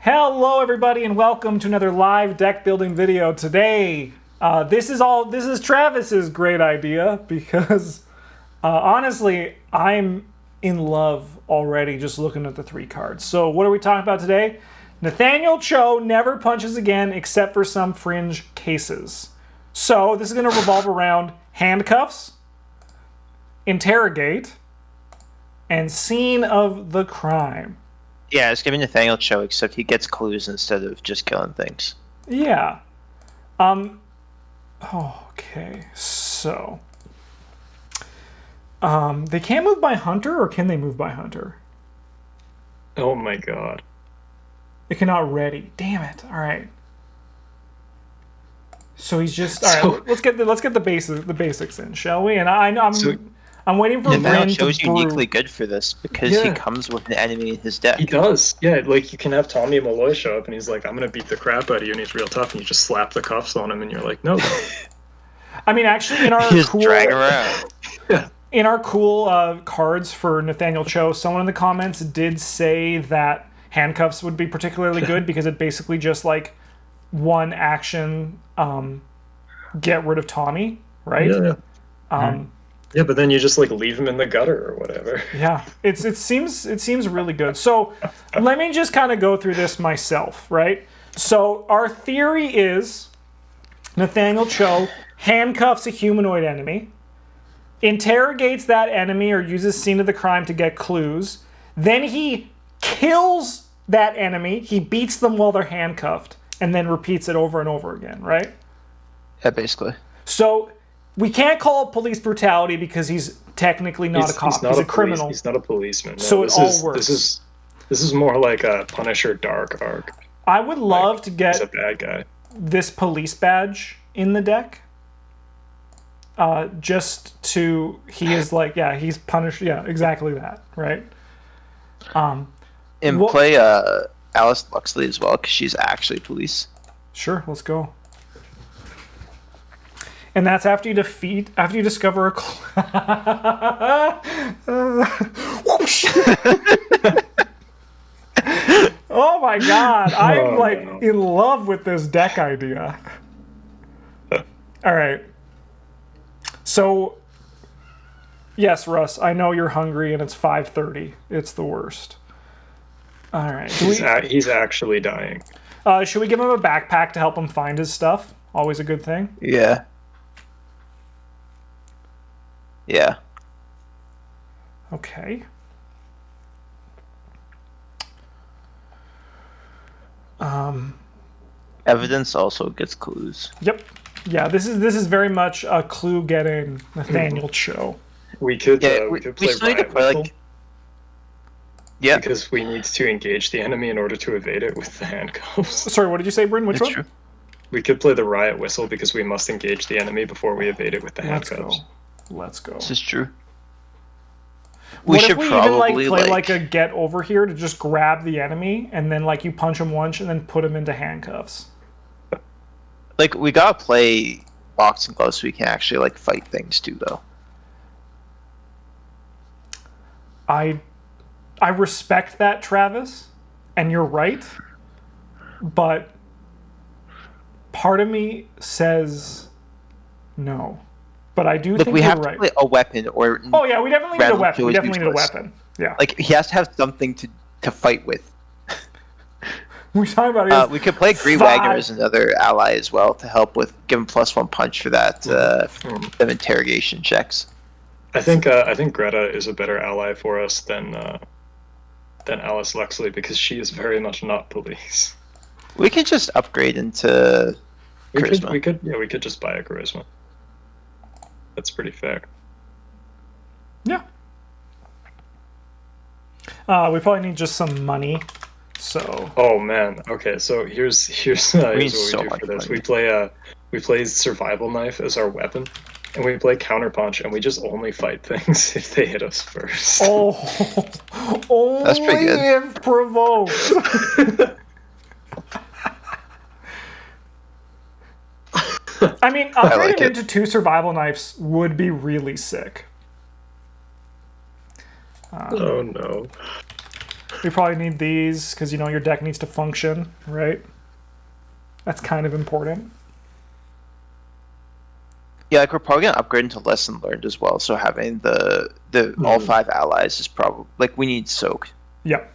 Hello everybody and welcome to another live deck building video. Today, this is Travis's great idea because honestly, I'm in love already just looking at the 3 cards. So what are we talking about today? Nathaniel Cho never punches again except for some fringe cases. So this is going to revolve around handcuffs, interrogate, and scene of the crime. Yeah, it's giving Nathaniel Cho, except he gets clues instead of just killing things. Yeah. Okay, so. They can't move by Hunter, or can they move by Hunter? Oh my god. They cannot ready. Damn it. Alright. So he's just alright, let's get the basics in, shall we? And I'm waiting for Nathaniel Bryn Cho's to brew. uniquely good for this because he comes with an enemy in his deck. He does. Yeah, like you can have Tommy and Malloy show up and he's like, I'm gonna beat the crap out of you, and he's real tough, and you just slap the cuffs on him and you're like, no. I mean, actually, in our Just cool drag around. Yeah. in our cool cards for Nathaniel Cho, someone in the comments did say that handcuffs would be particularly good because it basically just like one action get rid of Tommy, right? Yeah. Yeah, but then you just like leave him in the gutter or whatever. Yeah, it seems really good. So let me just kind of go through this myself, right? So our theory is Nathaniel Cho handcuffs a humanoid enemy, interrogates that enemy or uses scene of the crime to get clues, then he kills that enemy, he beats them while they're handcuffed, and then repeats it over and over again, right? Yeah, basically. So we can't call it police brutality because he's technically not a cop. He's a criminal. He's not a policeman. No, So it all works. This is more like a Punisher dark arc. I would love to He's get a bad guy. this police badge in the deck. Just to, he is like, yeah, he's punished. Yeah, exactly that, right? And play Alice Luxley as well, because she's actually police. Sure, let's go. And that's after you discover a Whoosh! Oh my god, I'm in love with this deck idea. Alright. So, yes, Russ, I know you're hungry and it's 5:30. It's the worst. Alright. He's actually dying. Should we give him a backpack to help him find his stuff? Always a good thing. Yeah. Yeah. Okay. Evidence also gets clues. Yep. Yeah, this is very much a clue getting Nathaniel Cho. We could play still need to Riot play, Whistle, like... Yeah. because we need to engage the enemy in order to evade it with the handcuffs. Sorry, what did you say, Bryn? Which That's one? true. We could play the Riot Whistle because we must engage the enemy before we evade it with the Let's go. handcuffs. Let's go. This is true. What should if we probably even play like a get over here to just grab the enemy and then like you punch him once and then put him into handcuffs? Like, we gotta play boxing gloves so we can actually like fight things too, though. I respect that, Travis, and you're right, but part of me says no. But I do think we you're have right. to play a weapon or... Oh yeah, we definitely need a Random weapon. We Joe is definitely need a useless. weapon. Yeah. Like, he has to have something to fight with. We're talking about We could play Greewagger as another ally as well to help with give him +1 punch for that them interrogation checks. I think Greta is a better ally for us than Alice Luxley because she is very much not police. We could just upgrade into We charisma. could just buy a charisma. That's pretty fair. Yeah. We probably need just some money. So. Oh man. Okay. So here's what we so do much for this. money. We play survival knife as our weapon, and we play counterpunch, and we just only fight things if they hit us first. Oh, only That's pretty good. if provoked. I mean, upgrading like it. into 2 survival knives would be really sick. Oh no. We probably need these because your deck needs to function, right? That's kind of important. Yeah, like we're probably gonna upgrade into lesson learned as well. So having the all 5 allies is probably like we need soak. Yep.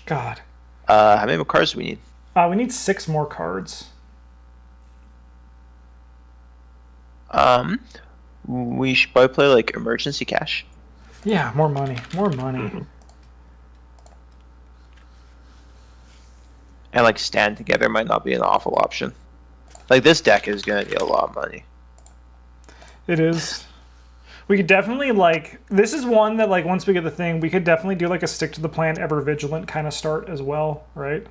God. How many more cards do we need? We need 6 more cards. We should probably play like emergency cash. Yeah, more money. More money. And like stand together might not be an awful option. Like this deck is gonna need a lot of money. It is. We could definitely this is one that once we get the thing, we could definitely do a stick to the plan, ever vigilant kind of start as well, right?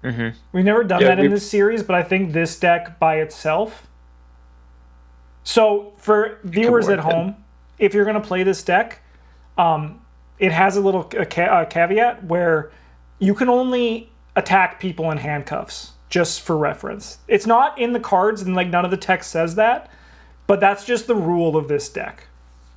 Mm-hmm. We've never done that in this series, but I think this deck by itself. So for viewers at home, if you're gonna play this deck, it has a little caveat where you can only attack people in handcuffs, just for reference. It's not in the cards, and none of the text says that, but that's just the rule of this deck.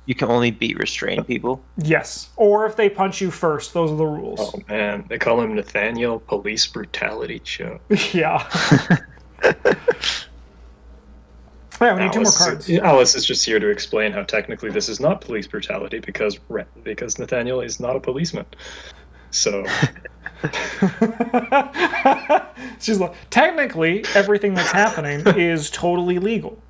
You can only beat restrained people. Yes, or if they punch you first, those are the rules. Oh man, they call him Nathaniel Police Brutality Cho. Yeah. Yeah, we need 2 more cards. Alice is just here to explain how technically this is not police brutality because Nathaniel is not a policeman. So she's like, technically, everything that's happening is totally legal.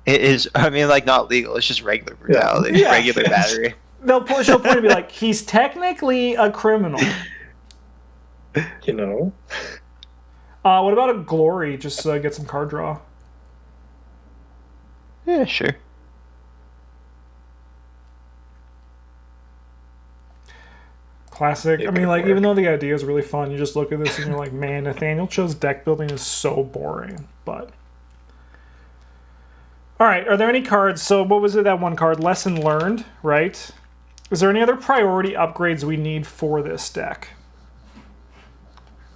It is. I mean, not legal. It's just regular brutality, Yeah. regular battery. She'll point and be like, he's technically a criminal. What about a glory? Just get some card draw. Yeah, sure. Classic. I mean, even though the idea is really fun, you just look at this and you're like, man, Nathaniel Cho's deck building is so boring. But all right, are there any cards? So what was it? That one card, lesson learned, right? Is there any other priority upgrades we need for this deck?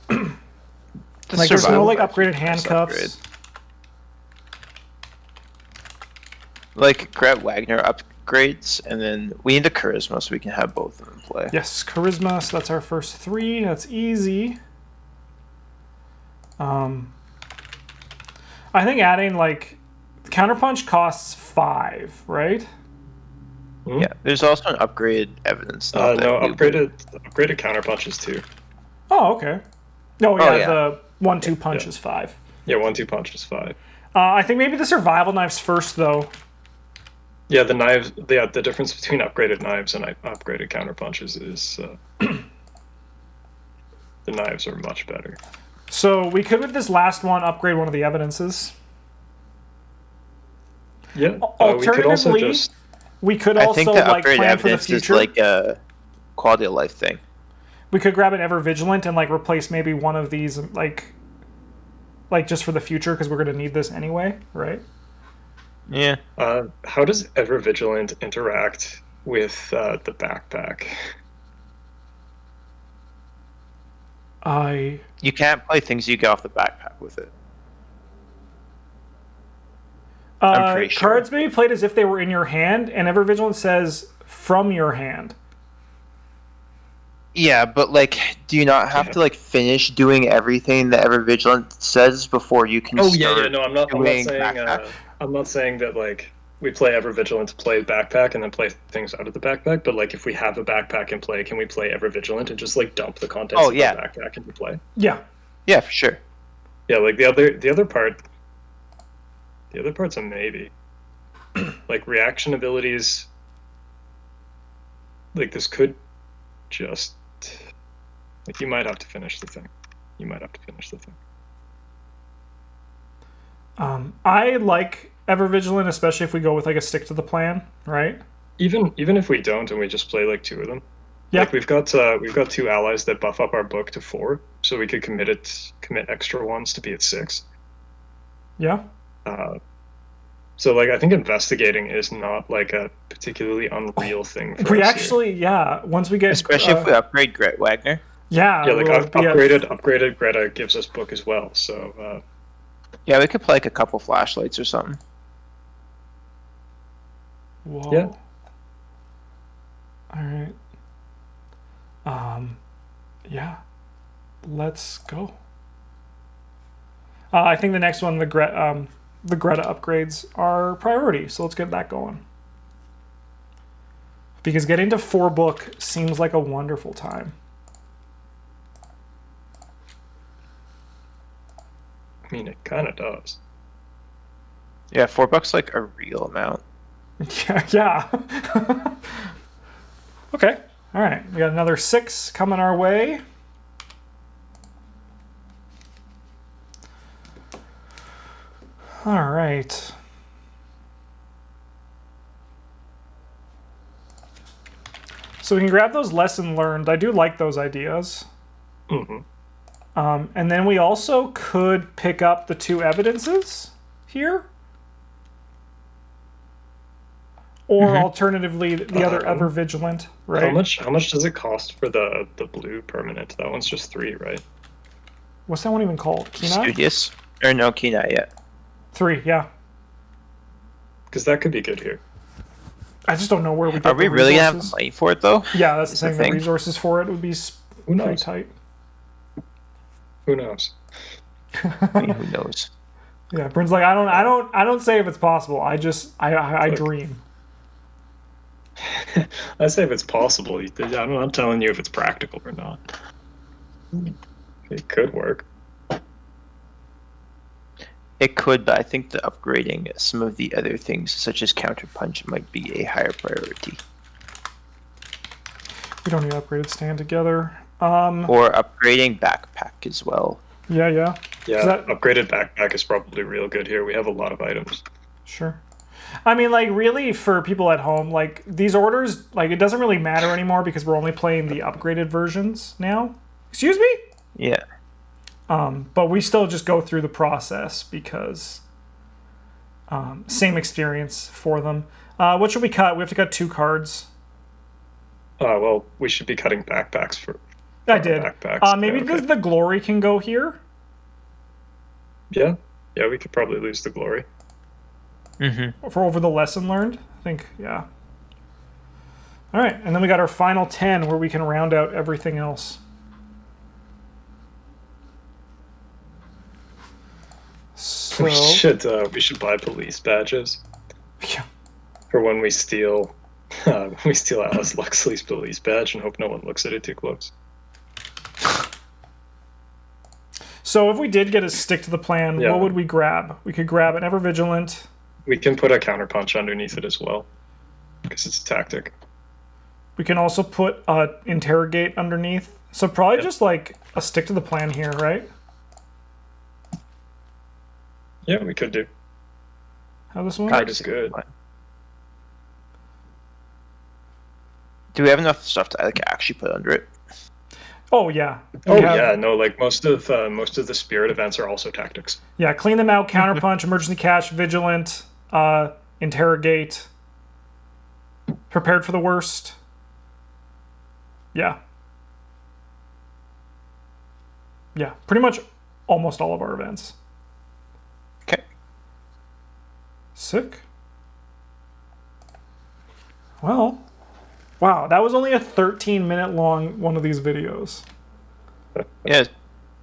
There's no upgraded handcuffs. Grab Wagner upgrades, and then we need the charisma so we can have both of them play. Yes, charisma. So that's our first 3. That's easy. I think adding counterpunch costs 5, right? Yeah. There's also an upgraded evidence. No, upgraded counterpunch is 2. Oh, okay. No, yeah, the 1-2 punch is 5. Yeah, 1-2 punch is 5. I think maybe the survival knives first, though. Yeah, the knives. Yeah, the difference between upgraded knives and upgraded counterpunches is the knives are much better. So we could, with this last one, upgrade one of the evidences. Yeah. Alternatively, we could also I think the upgrade plan for the evidence future. is a quality of life thing. We could grab an ever vigilant and replace maybe one of these just for the future because we're going to need this anyway, right? Yeah. How does ever vigilant interact with the backpack? You can't play things you get off the backpack with it. I'm pretty sure. Cards may be played as if they were in your hand, and ever vigilant says from your hand. Yeah, but do you not have to finish doing everything that ever vigilant says before you can? Oh start yeah. No, I'm not saying. I'm not saying that we play ever vigilant to play backpack and then play things out of the backpack. But if we have a backpack in play, can we play ever vigilant and just dump the contents of the backpack into play? Yeah. Yeah, for sure. Yeah, the other part. The other part's a maybe. Reaction abilities. This could just. You might have to finish the thing. I like ever vigilant, especially if we go with a stick to the plan, right? Even if we don't and we just play 2 of them. Yeah. We've got 2 allies that buff up our book to 4, so we could commit extra ones to be at 6. Yeah. So I think investigating is not a particularly unreal thing for we us actually here. Yeah, once we get especially if we upgrade Gret Wagner. Yeah, upgraded Greta gives us book as well. So yeah, we could play a couple flashlights or something. Whoa. Yeah. All right. Yeah. Let's go. I think the next one, the Greta upgrades are priority, so let's get that going. Because getting to 4-book seems like a wonderful time. I mean, it kind of does. Yeah, $4 like a real amount. Yeah. Okay. All right. We got another 6 coming our way. All right. So we can grab those lesson learned. I do like those ideas. Mm-hmm. And then we also could pick up the 2 evidences here. Or alternatively, the other ever vigilant, right? How much does it cost for the blue permanent? That one's just 3, right? What's that one even called? Kenai? Studious? Or no, Kenai yet. 3, yeah. Because that could be good here. I just don't know where we get Are we the really gonna have resources. money for it though? Yeah, that's the Is thing. the thing. The resources for it would be Who pretty knows? tight. Who knows? I mean, who knows? Yeah, Bryn's like, I don't say if it's possible. I dream. I say if it's possible. I'm not telling you if it's practical or not. It could work. It could, but I think the upgrading some of the other things, such as counterpunch, might be a higher priority. We don't need upgraded stand together. Or upgrading backpack as well. Yeah. Yeah, That- upgraded backpack is probably real good here. We have a lot of items. Sure. I mean, like, really, for people at home, like, these orders, like, it doesn't really matter anymore because we're only playing the upgraded versions now. Excuse me? Yeah. But we still just go through the process because same experience for them. What should we cut? We have to cut 2 cards. Well, we should be cutting backpacks for. I did. Backpacks. Maybe Yeah, okay. the glory can go here. Yeah, we could probably lose the glory. Mm-hmm. For over the lesson learned. I think, yeah. All right, and then we got our final 10 where we can round out everything else. So, We should buy police badges yeah. for when we steal Alice Luxley's police badge and hope no one looks at it too close. So if we did get a stick to the plan, Yeah. what would we grab? We could grab an Ever Vigilant. We can put a counterpunch underneath it as well because it's a tactic. We can also put Interrogate underneath. So probably just like a stick to the plan here, right? Yeah, we could do. How this one? Card is good. Do we have enough stuff to actually put under it? Oh yeah. Oh We have- yeah, no, like most of the spirit events are also tactics. Yeah, clean them out, counterpunch, emergency cache, vigilant, interrogate, prepared for the worst. Yeah. Yeah, pretty much almost all of our events. Okay. Sick. Well, wow, that was only a 13-minute long one of these videos. Yeah.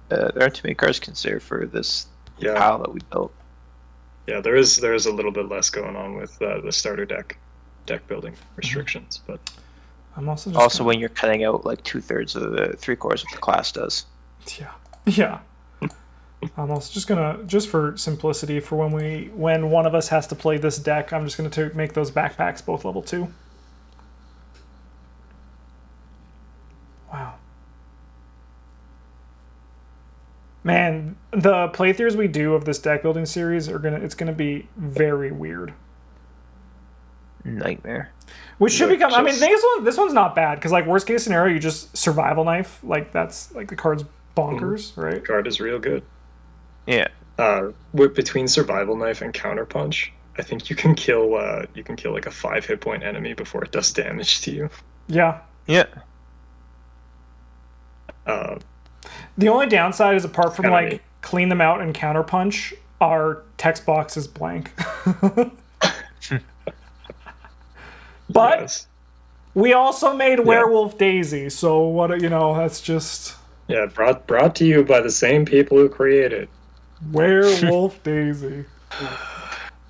There aren't too many cards considered for this Yeah, pile that we built. yeah, there is a little bit less going on with the starter deck building restrictions, but I'm also just Also, when you're cutting out like 2/3 of the 3/4 of the class does. Yeah. I'm also just gonna, just for simplicity, for when one of us has to play this deck, I'm just gonna make those backpacks both level 2. Wow. Man, the playthroughs we do of this deck building series it's gonna be very weird. Nightmare. Which should Like, become. I mean, just- this one's not bad because like worst case scenario, you just survival knife. Like that's like the card's bonkers, right? card is real good. Yeah. Between survival knife and counterpunch, I think you can kill like a 5 hit point enemy before it does damage to you. Yeah. Yeah. The only downside is apart from Kinda like neat. clean them out and counterpunch, our text box is blank. But Yes. we also made Werewolf Daisy, so what, that's just... Yeah, brought to you by the same people who created Werewolf Daisy.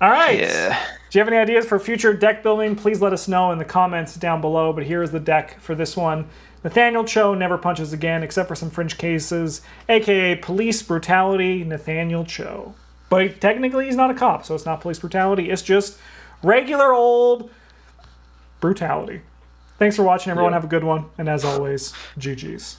All right. Yeah. Do you have any ideas for future deck building? Please let us know in the comments down below. But here is the deck for this one. Nathaniel Cho never punches again, except for some fringe cases, aka police brutality. Nathaniel Cho. But technically he's not a cop, so it's not police brutality. It's just regular old brutality. Thanks for watching, everyone. Have a good one. And as always, GG's.